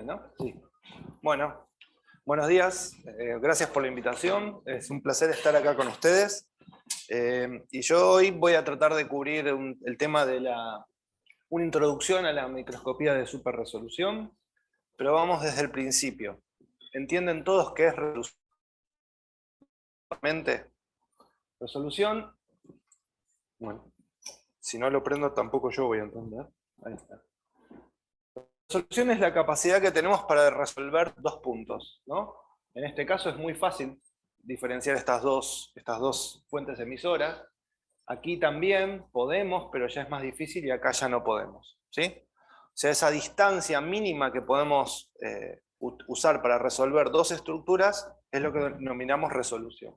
¿no? Sí. Bueno, buenos días. Gracias por la invitación. Es un placer estar acá con ustedes. Y yo hoy voy a tratar de cubrir el tema de una introducción a la microscopía de superresolución, pero vamos desde el principio. ¿Entienden todos qué es resolución? Resolución, bueno, si no lo prendo tampoco yo voy a entender. Ahí está. Resolución es la capacidad que tenemos para resolver dos puntos, ¿no? En este caso es muy fácil diferenciar estas dos fuentes emisoras. Aquí también podemos, pero ya es más difícil y acá ya no podemos, ¿sí? O sea, esa distancia mínima que podemos usar para resolver dos estructuras es lo que denominamos resolución.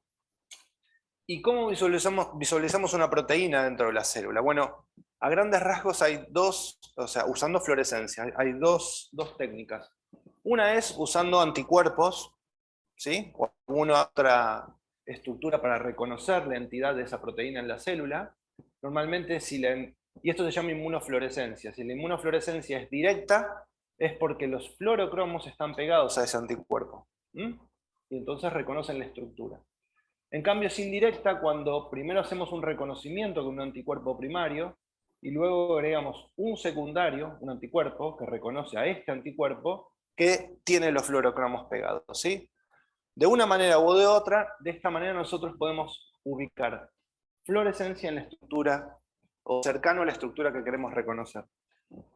¿Y cómo visualizamos una proteína dentro de la célula? Bueno, a grandes rasgos hay dos, o sea, usando fluorescencia, hay dos técnicas. Una es usando anticuerpos, ¿sí? O alguna otra estructura para reconocer la entidad de esa proteína en la célula. Normalmente, y esto se llama inmunofluorescencia. Si la inmunofluorescencia es directa, es porque los fluorocromos están pegados a ese anticuerpo. Y entonces reconocen la estructura. En cambio, es indirecta cuando primero hacemos un reconocimiento con un anticuerpo primario y luego agregamos un secundario, un anticuerpo, que reconoce a este anticuerpo que tiene los fluorocromos pegados, ¿sí? De una manera u de otra, de esta manera nosotros podemos ubicar fluorescencia en la estructura o cercano a la estructura que queremos reconocer.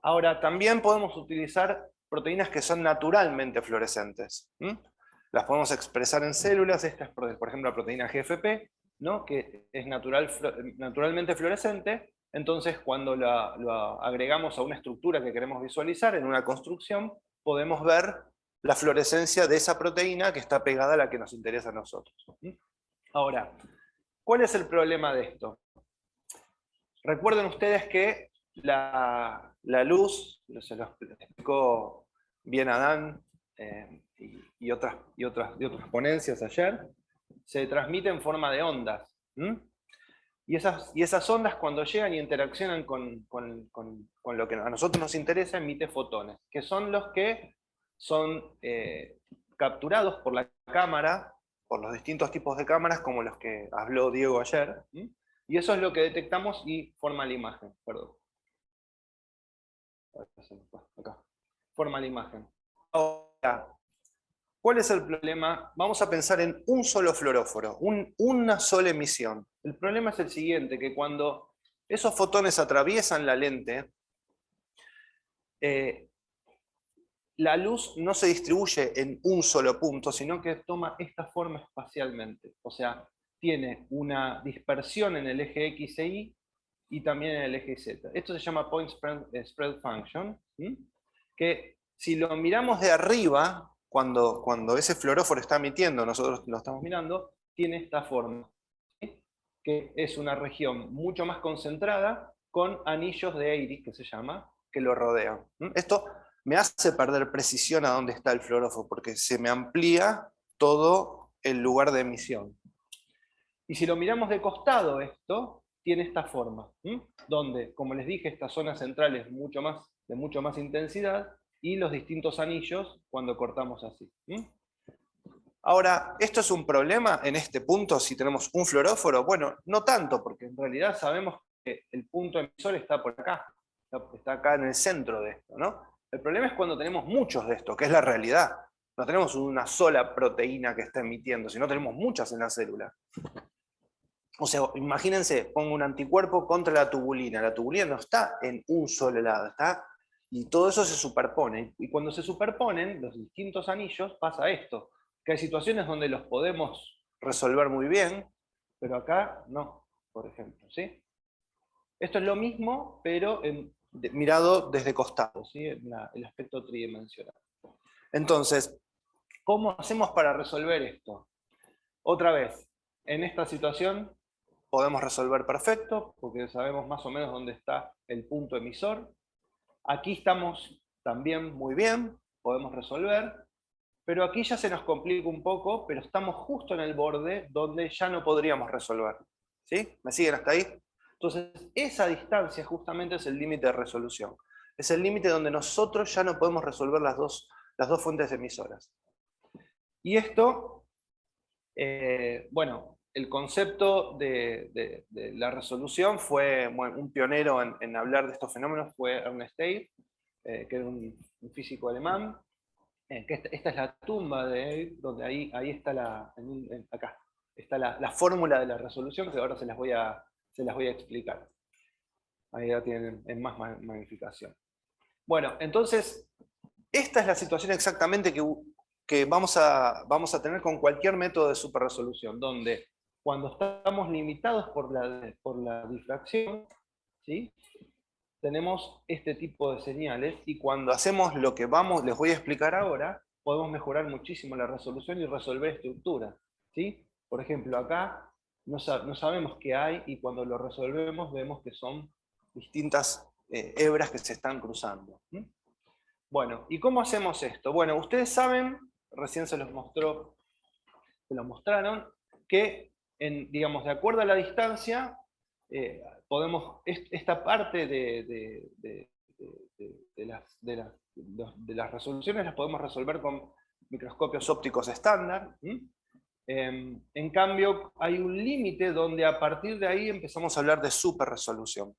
Ahora, también podemos utilizar proteínas que son naturalmente fluorescentes. Las podemos expresar en células. Esta es, por ejemplo, la proteína GFP, ¿no? Que es naturalmente fluorescente. Entonces, cuando lo agregamos a una estructura que queremos visualizar, en una construcción, podemos ver la fluorescencia de esa proteína que está pegada a la que nos interesa a nosotros. Ahora, ¿cuál es el problema de esto? Recuerden ustedes que la luz, se lo explicó bien Adán y otras ponencias ayer, se transmite en forma de ondas. Y esas ondas, cuando llegan y interaccionan con lo que a nosotros nos interesa, emite fotones, que son los que son capturados por la cámara, por los distintos tipos de cámaras, como los que habló Diego ayer. Y eso es lo que detectamos y forma la imagen. Perdón. Acá. Forma la imagen. Ahora, ¿cuál es el problema? Vamos a pensar en un solo fluoróforo, una sola emisión. El problema es el siguiente, que cuando esos fotones atraviesan la lente, la luz no se distribuye en un solo punto, sino que toma esta forma espacialmente. O sea, tiene una dispersión en el eje X e Y y también en el eje Z. Esto se llama Point Spread Function, que si lo miramos de arriba, cuando ese fluoróforo está emitiendo, nosotros lo estamos mirando, tiene esta forma, ¿sí? Que es una región mucho más concentrada con anillos de Eyre, que se llama, que lo rodean. Esto me hace perder precisión a dónde está el fluoróforo, porque se me amplía todo el lugar de emisión. Y si lo miramos de costado, esto tiene esta forma, donde, como les dije, esta zona central es de mucho más intensidad, y los distintos anillos cuando cortamos así. Ahora, ¿esto es un problema en este punto si tenemos un fluoróforo? Bueno, no tanto, porque en realidad sabemos que el punto emisor está por acá, está acá en el centro de esto, ¿no? El problema es cuando tenemos muchos de estos, que es la realidad. No tenemos una sola proteína que está emitiendo, sino tenemos muchas en la célula. O sea, imagínense, pongo un anticuerpo contra la tubulina. La tubulina no está en un solo lado, y todo eso se superpone. Y cuando se superponen los distintos anillos, pasa esto, que hay situaciones donde los podemos resolver muy bien, pero acá no, por ejemplo, ¿sí? Esto es lo mismo, pero mirado desde costado, ¿sí? El aspecto tridimensional. Entonces, ¿cómo hacemos para resolver esto? Otra vez, en esta situación podemos resolver perfecto, porque sabemos más o menos dónde está el punto emisor. Aquí estamos también muy bien, podemos resolver, pero aquí ya se nos complica un poco, pero estamos justo en el borde donde ya no podríamos resolver. ¿Sí? ¿Me siguen hasta ahí? Entonces, esa distancia justamente es el límite de resolución. Es el límite donde nosotros ya no podemos resolver las dos las dos fuentes emisoras. Y esto, bueno, el concepto de la resolución fue, bueno, un pionero en hablar de estos fenómenos fue Ernst Abbe, que era un físico alemán, que esta es la tumba de Abbe, donde ahí está acá está la fórmula de la resolución, que ahora se las voy a explicar. Ahí la tienen en más magnificación. Bueno, entonces, esta es la situación exactamente que vamos a tener con cualquier método de superresolución, donde cuando estamos limitados por la difracción, ¿sí?, tenemos este tipo de señales, y cuando hacemos lo que les voy a explicar ahora, podemos mejorar muchísimo la resolución y resolver estructuras, ¿sí? Por ejemplo, acá no sabemos qué hay, y cuando lo resolvemos vemos que son distintas hebras que se están cruzando. Bueno, ¿y cómo hacemos esto? Bueno, ustedes saben, recién se los mostraron, que digamos, de acuerdo a la distancia, podemos, esta parte de las resoluciones las podemos resolver con microscopios ópticos estándar. En cambio, hay un límite donde a partir de ahí empezamos a hablar de superresolución.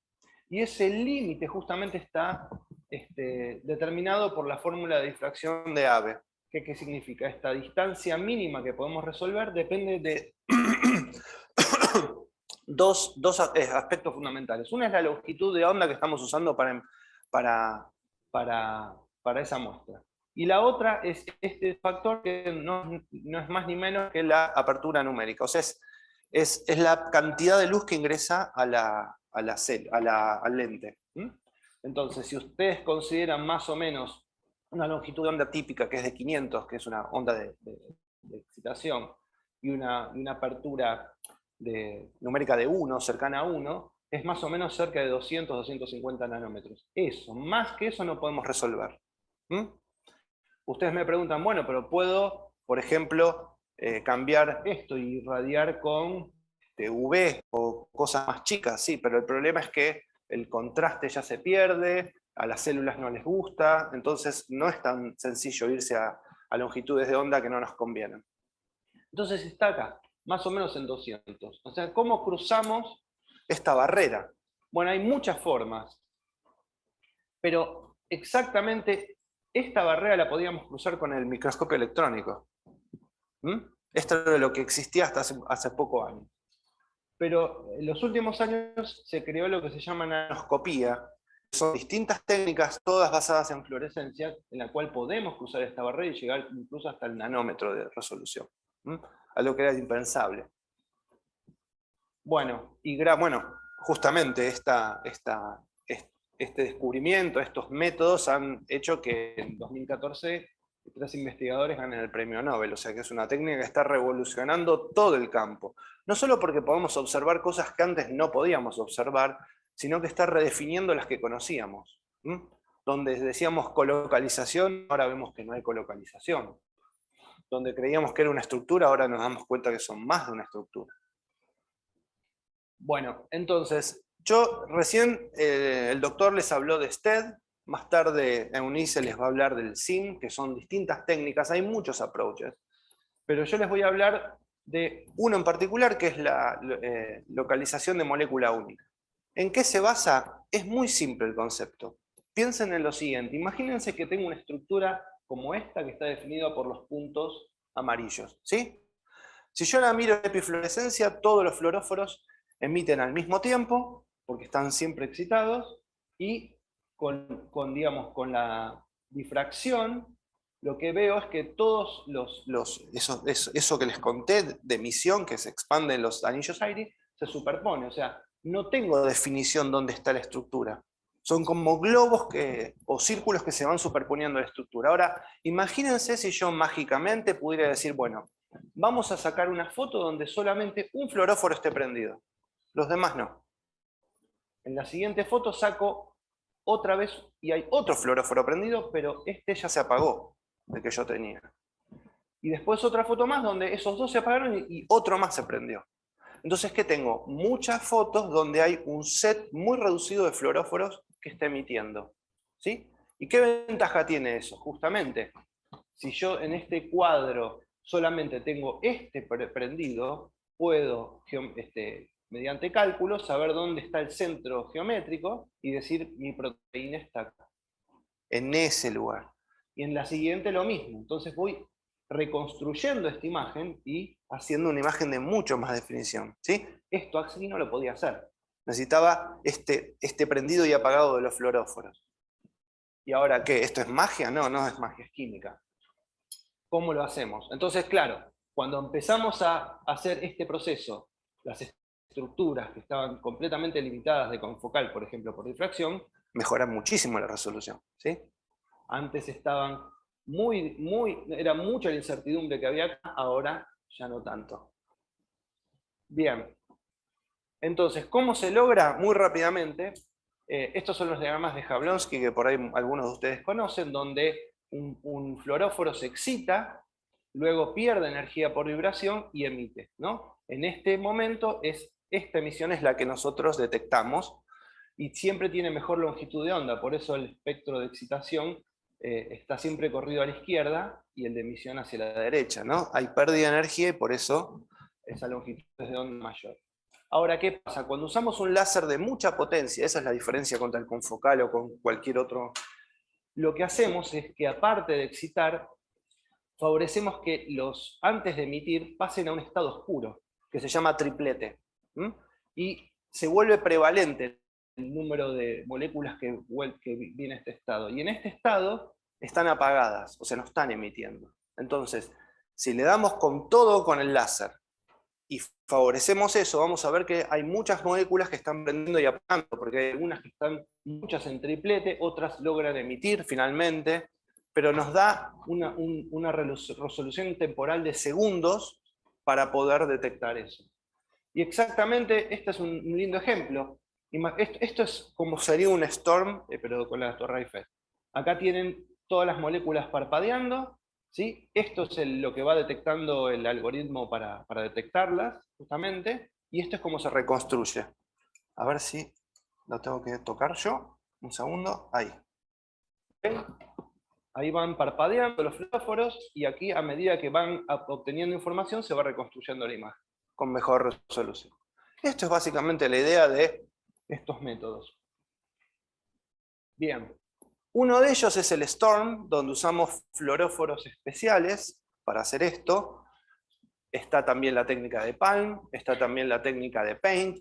Y ese límite justamente está determinado por la fórmula de difracción de Abbe. ¿Qué significa? Esta distancia mínima que podemos resolver depende de dos aspectos fundamentales. Una es la longitud de onda que estamos usando para esa muestra. Y la otra es este factor que no es más ni menos que la apertura numérica. O sea, es la cantidad de luz que ingresa al lente. Entonces, si ustedes consideran más o menos una longitud de onda típica, que es de 500, que es una onda de excitación, y una apertura numérica de 1, cercana a 1, es más o menos cerca de 200, 250 nanómetros. Eso, más que eso no podemos resolver. Ustedes me preguntan, bueno, pero puedo, por ejemplo, cambiar esto y irradiar con UV o cosas más chicas, sí, pero el problema es que el contraste ya se pierde, a las células no les gusta, entonces no es tan sencillo irse a longitudes de onda que no nos convienen. Entonces está acá, más o menos en 200. O sea, ¿cómo cruzamos esta barrera? Bueno, hay muchas formas, pero exactamente esta barrera la podíamos cruzar con el microscopio electrónico. Esto era lo que existía hasta hace pocos años. Pero en los últimos años se creó lo que se llama nanoscopía. Son distintas técnicas, todas basadas en fluorescencia, en la cual podemos cruzar esta barrera y llegar incluso hasta el nanómetro de resolución. Algo que era impensable. Bueno, justamente este descubrimiento, estos métodos han hecho que en 2014 3 investigadores ganen el premio Nobel, o sea que es una técnica que está revolucionando todo el campo. No solo porque podemos observar cosas que antes no podíamos observar, sino que está redefiniendo las que conocíamos. Donde decíamos colocalización, ahora vemos que no hay colocalización. Donde creíamos que era una estructura, ahora nos damos cuenta que son más de una estructura. Bueno, entonces, yo recién, el doctor les habló de STED, más tarde Eunice les va a hablar del SIM, que son distintas técnicas, hay muchos approaches, pero yo les voy a hablar de uno en particular, que es la localización de molécula única. ¿En qué se basa? Es muy simple el concepto. Piensen en lo siguiente, imagínense que tengo una estructura como esta, que está definida por los puntos amarillos, ¿sí? Si yo la miro en epifluorescencia, todos los fluoróforos emiten al mismo tiempo, porque están siempre excitados, y con la difracción, lo que veo es que todos eso que les conté de emisión, que se expande en los anillos Airy, se superpone. O sea, no tengo definición dónde está la estructura. Son como globos o círculos que se van superponiendo a la estructura. Ahora, imagínense si yo mágicamente pudiera decir, bueno, vamos a sacar una foto donde solamente un fluoróforo esté prendido. Los demás no. En la siguiente foto saco otra vez y hay otro fluoróforo prendido, pero este ya se apagó, el que yo tenía. Y después otra foto más donde esos dos se apagaron y otro más se prendió. Entonces, ¿qué tengo? Muchas fotos donde hay un set muy reducido de fluoróforos que está emitiendo. ¿Sí? ¿Y qué ventaja tiene eso? Justamente, Si yo en este cuadro solamente tengo este prendido, puedo, mediante cálculo, saber dónde está el centro geométrico y decir mi proteína está acá, en ese lugar. Y en la siguiente lo mismo. Entonces voy reconstruyendo esta imagen y haciendo una imagen de mucho más definición, ¿sí? Esto así no lo podía hacer. Necesitaba este prendido y apagado de los fluoróforos. ¿Y ahora qué? ¿Esto es magia? No, no es magia, es química. ¿Cómo lo hacemos? Entonces, claro, cuando empezamos a hacer este proceso, las estructuras que estaban completamente limitadas de confocal, por ejemplo, por difracción, mejoran muchísimo la resolución, ¿sí? Antes estaban era mucha la incertidumbre que había acá, ahora ya no tanto. Bien. Entonces, ¿cómo se logra? Muy rápidamente, estos son los diagramas de Jablonski, que por ahí algunos de ustedes conocen, donde un fluoróforo se excita, luego pierde energía por vibración y emite, ¿no? En este momento, esta emisión es la que nosotros detectamos, y siempre tiene mejor longitud de onda, por eso el espectro de excitación está siempre corrido a la izquierda y el de emisión hacia la derecha, ¿no? Hay pérdida de energía y por eso esa longitud es de onda mayor. Ahora, ¿qué pasa? Cuando usamos un láser de mucha potencia, esa es la diferencia contra el confocal o con cualquier otro, lo que hacemos es que aparte de excitar, favorecemos que antes de emitir, pasen a un estado oscuro, que se llama triplete. Y se vuelve prevalente el número de moléculas que viene a este estado. Y en este estado están apagadas, o sea, no están emitiendo. Entonces, si le damos con todo con el láser, y favorecemos eso, vamos a ver que hay muchas moléculas que están prendiendo y apagando, porque hay algunas que están muchas en triplete, otras logran emitir finalmente, pero nos da una resolución temporal de segundos para poder detectar eso. Y exactamente, este es un lindo ejemplo. Esto es como sería un storm, pero con la Torre Eiffel. Acá tienen todas las moléculas parpadeando, ¿sí? Esto es lo que va detectando el algoritmo para detectarlas, justamente, y esto es como se reconstruye. A ver si lo tengo que tocar yo. Un segundo, ahí. ¿Okay? Ahí van parpadeando los fluóforos, y aquí a medida que van obteniendo información se va reconstruyendo la imagen, con mejor resolución. Esto es básicamente la idea de estos métodos. Bien. Uno de ellos es el Storm, donde usamos fluoróforos especiales para hacer esto. Está también la técnica de Palm, está también la técnica de Paint.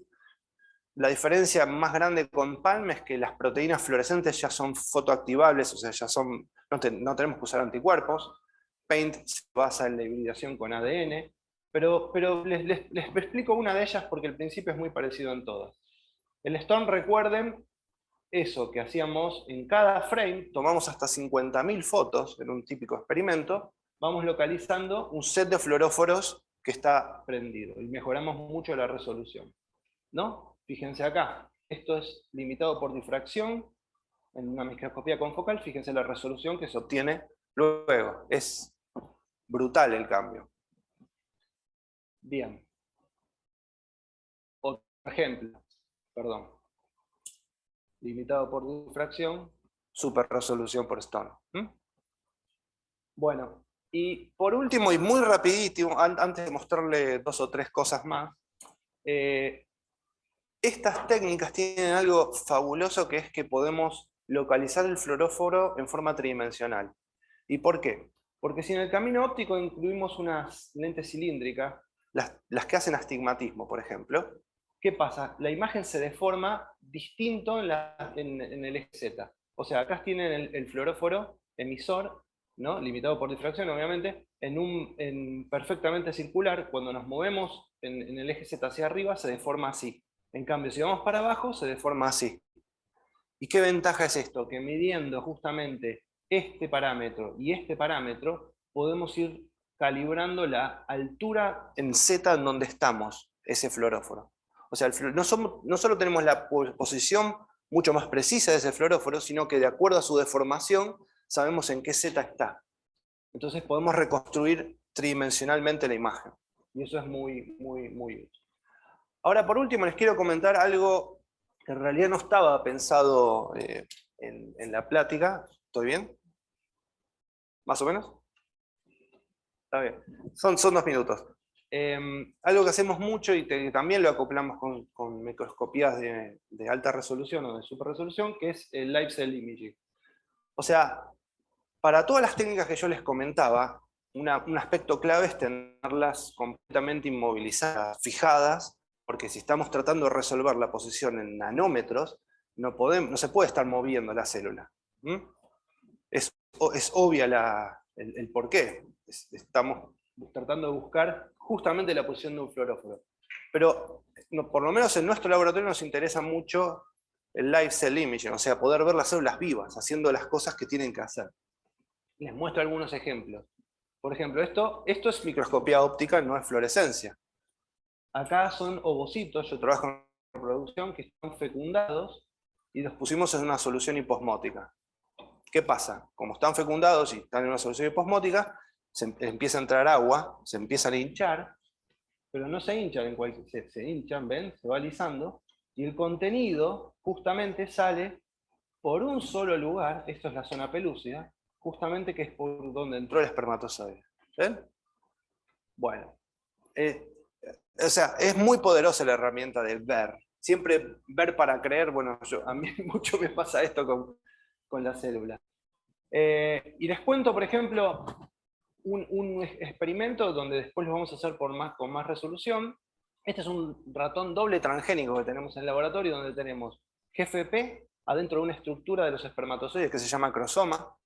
La diferencia más grande con Palm es que las proteínas fluorescentes ya son fotoactivables, o sea, ya son, no tenemos que usar anticuerpos. Paint se basa en la hibridación con ADN, pero les explico una de ellas porque el principio es muy parecido en todas. El Storm, recuerden, eso que hacíamos en cada frame, tomamos hasta 50.000 fotos en un típico experimento, vamos localizando un set de fluoróforos que está prendido y mejoramos mucho la resolución, ¿no? Fíjense acá, esto es limitado por difracción en una microscopía confocal, fíjense la resolución que se obtiene luego, es brutal el cambio. Bien. Otro ejemplo, perdón. Limitado por difracción, super resolución por Stone. Bueno, y por último, y muy rapidito, antes de mostrarle 2 o 3 cosas más, estas técnicas tienen algo fabuloso, que es que podemos localizar el fluoróforo en forma tridimensional. ¿Y por qué? Porque si en el camino óptico incluimos unas lentes cilíndricas, las que hacen astigmatismo, por ejemplo, ¿qué pasa? La imagen se deforma distinto en el eje Z. O sea, acá tienen el fluoróforo emisor, ¿no? Limitado por difracción, obviamente, perfectamente circular. Cuando nos movemos en el eje Z hacia arriba, se deforma así. En cambio, si vamos para abajo, se deforma así. ¿Y qué ventaja es esto? Que midiendo justamente este parámetro y este parámetro, podemos ir calibrando la altura en Z en donde estamos, ese fluoróforo. O sea, no solo tenemos la posición mucho más precisa de ese fluoróforo, sino que de acuerdo a su deformación, sabemos en qué Z está. Entonces podemos reconstruir tridimensionalmente la imagen. Y eso es muy, muy, muy útil. Ahora, por último, les quiero comentar algo que en realidad no estaba pensado en la plática. ¿Estoy bien? ¿Más o menos? Está bien. Son 2 minutos. Algo que hacemos mucho y también lo acoplamos con microscopías de alta resolución o de super resolución, que es el live cell imaging. O sea, para todas las técnicas que yo les comentaba, un aspecto clave es tenerlas completamente inmovilizadas, fijadas, porque si estamos tratando de resolver la posición en nanómetros, no se puede estar moviendo la célula. Es obvia el porqué. Estamos tratando de buscar justamente la posición de un fluoróforo. Pero por lo menos en nuestro laboratorio nos interesa mucho el live cell imaging, o sea, poder ver las células vivas, haciendo las cosas que tienen que hacer. Les muestro algunos ejemplos. Por ejemplo, esto es microscopía óptica, no es fluorescencia. Acá son ovocitos, yo trabajo en reproducción, que están fecundados y los pusimos en una solución hiposmótica. ¿Qué pasa? Como están fecundados y están en una solución hiposmótica, empieza a entrar agua, se empiezan a hinchar, pero no se hinchan se hinchan, ¿ven? Se va alisando, y el contenido justamente sale por un solo lugar, esto es la zona pelúcida, justamente que es por donde entró el espermatozoide. ¿Ven? Bueno, o sea, es muy poderosa la herramienta de ver. Siempre ver para creer, bueno, a mí mucho me pasa esto con la célula. Y les cuento, por ejemplo, un experimento donde después lo vamos a hacer con más resolución. Este es un ratón doble transgénico que tenemos en el laboratorio, donde tenemos GFP adentro de una estructura de los espermatozoides que se llama crosoma,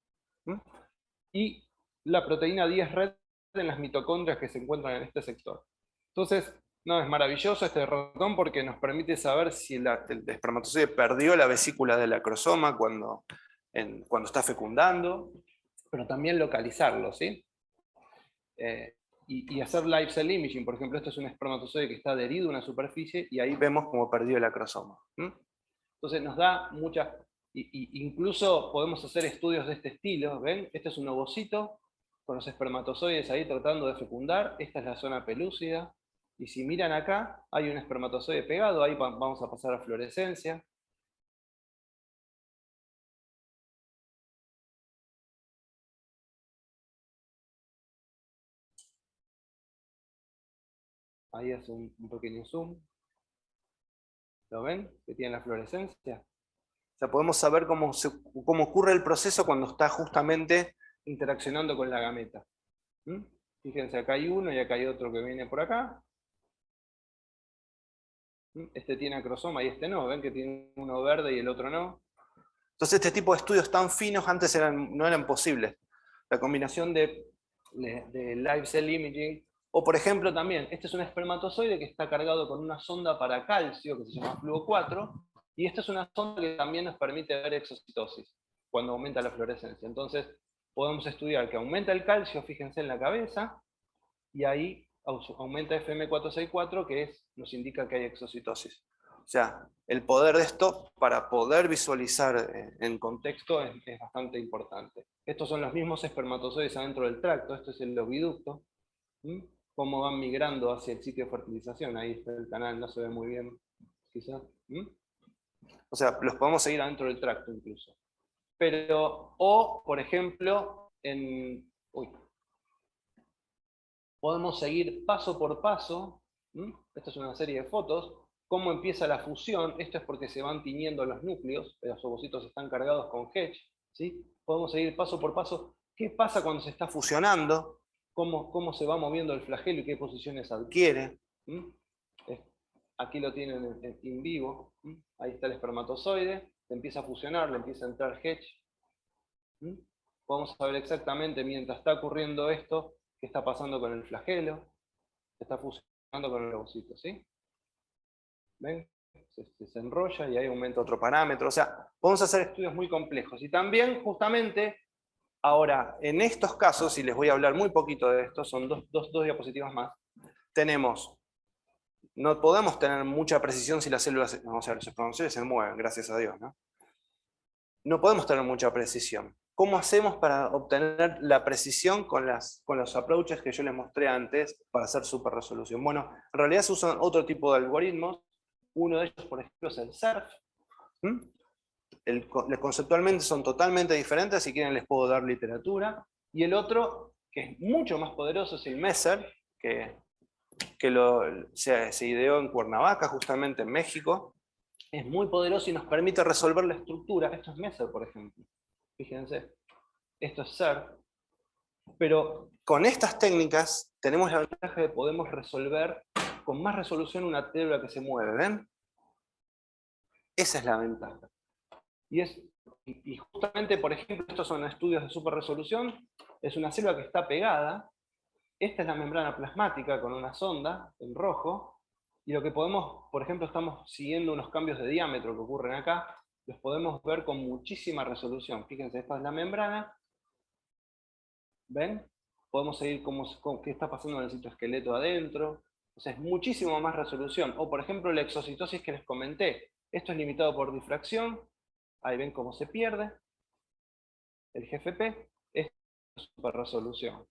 y la proteína 10 red en las mitocondrias que se encuentran en este sector. Entonces, no, es maravilloso este ratón porque nos permite saber si el espermatozoide perdió la vesícula del acrosoma cuando está fecundando, pero también localizarlo, ¿sí? Y hacer live cell imaging, por ejemplo, esto es un espermatozoide que está adherido a una superficie y ahí vemos cómo perdió el acrosoma. Entonces nos da mucha... incluso podemos hacer estudios de este estilo, ¿ven? Este es un ovocito con los espermatozoides ahí tratando de fecundar, esta es la zona pelúcida, y si miran acá, hay un espermatozoide pegado, ahí vamos a pasar a fluorescencia. Ahí es un pequeño zoom. ¿Lo ven? Que tiene la fluorescencia. O sea, podemos saber cómo ocurre el proceso cuando está justamente interaccionando con la gameta. Fíjense, acá hay uno y acá hay otro que viene por acá. Este tiene acrosoma y este no. ¿Ven que tiene uno verde y el otro no? Entonces este tipo de estudios tan finos antes no eran posibles. La combinación de live cell imaging, o por ejemplo también, este es un espermatozoide que está cargado con una sonda para calcio que se llama Fluo 4, y esta es una sonda que también nos permite ver exocitosis cuando aumenta la fluorescencia. Entonces podemos estudiar que aumenta el calcio, fíjense en la cabeza, y ahí aumenta FM464, que nos indica que hay exocitosis. O sea, el poder de esto para poder visualizar en contexto es bastante importante. Estos son los mismos espermatozoides adentro del tracto, esto es el oviducto. Cómo van migrando hacia el sitio de fertilización, ahí está el canal, no se ve muy bien, quizás. O sea, los podemos seguir adentro del tracto incluso. Pero, o, por ejemplo, podemos seguir paso por paso, esta es una serie de fotos, cómo empieza la fusión, esto es porque se van tiñendo los núcleos, los ovocitos están cargados con Hedge, ¿sí? Podemos seguir paso por paso, qué pasa cuando se está fusionando, cómo se va moviendo el flagelo y qué posiciones adquiere. Aquí lo tienen en vivo, ahí está el espermatozoide, se empieza a fusionar, le empieza a entrar Hedge. Vamos a ver exactamente mientras está ocurriendo esto, qué está pasando con el flagelo, se está fusionando con el ovocito, ¿sí? ¿Ven? Se enrolla y ahí aumenta otro parámetro. O sea, podemos hacer estudios muy complejos. Y también, justamente, ahora, en estos casos, y les voy a hablar muy poquito de esto, son dos diapositivas más, no podemos tener mucha precisión si las células, o sea, los espermatozoides se mueven, gracias a Dios, ¿no? No podemos tener mucha precisión. ¿Cómo hacemos para obtener la precisión con los approaches que yo les mostré antes para hacer super resolución? Bueno, en realidad se usan otro tipo de algoritmos. Uno de ellos, por ejemplo, es el SERF. Conceptualmente son totalmente diferentes, si quieren les puedo dar literatura. Y el otro que es mucho más poderoso, es el Messer, que se ideó en Cuernavaca, justamente en México. Es muy poderoso y nos permite resolver la estructura. Esto es Messer, por ejemplo. Fíjense, esto es SER. Pero con estas técnicas tenemos la ventaja de que podemos resolver con más resolución una célula que se mueve, ¿ven? Esa es la ventaja. Y justamente, por ejemplo, estos son estudios de super resolución. Es una célula que está pegada. Esta es la membrana plasmática con una sonda en rojo. Y lo que podemos, por ejemplo, estamos siguiendo unos cambios de diámetro que ocurren acá. Los podemos ver con muchísima resolución. Fíjense, esta es la membrana. ¿Ven? Podemos seguir qué está pasando en el citoesqueleto adentro. O sea, es muchísimo más resolución. O, por ejemplo, la exocitosis que les comenté. Esto es limitado por difracción. Ahí ven cómo se pierde. El GFP es super resolución.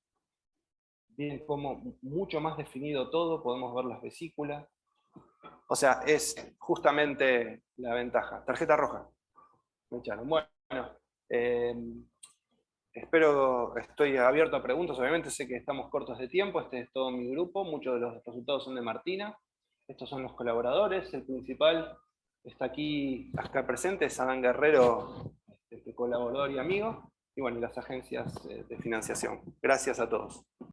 Bien, como mucho más definido todo, podemos ver las vesículas. O sea, es justamente la ventaja. Tarjeta roja. Me echaron. Bueno, estoy abierto a preguntas. Obviamente sé que estamos cortos de tiempo. Este es todo mi grupo. Muchos de los resultados son de Martina. Estos son los colaboradores. El principal está aquí, acá presente, es Adán Guerrero, colaborador y amigo. Y bueno, y las agencias de financiación. Gracias a todos.